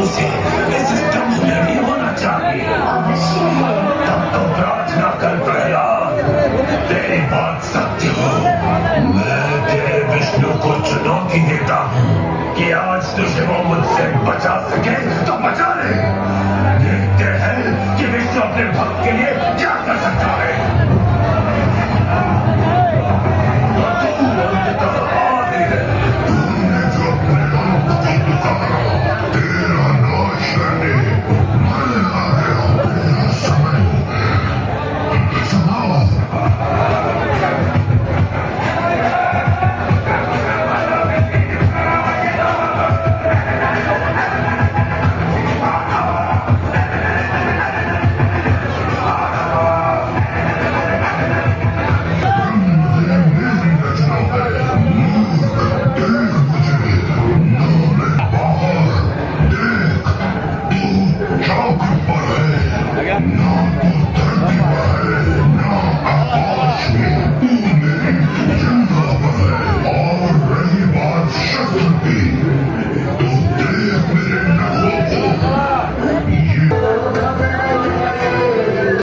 उसे इस स्तंभ में भी होना चाहिए। अवश्य है। तब तो प्रार्थना कर प्रहलाद, तेरी बात सत्य हो। मैं तेरे विष्णु को चुनौती देता हूँ कि आज तुझे वो मुझसे बचा सके तो बचा ले। देखते हैं कि विष्णु अपने भक्त के लिए क्या कर सकता है। तुमने जो अपने आप को पुकारा, तेरा नाश करने मैं आ गया। मेरा समय समाओ। Now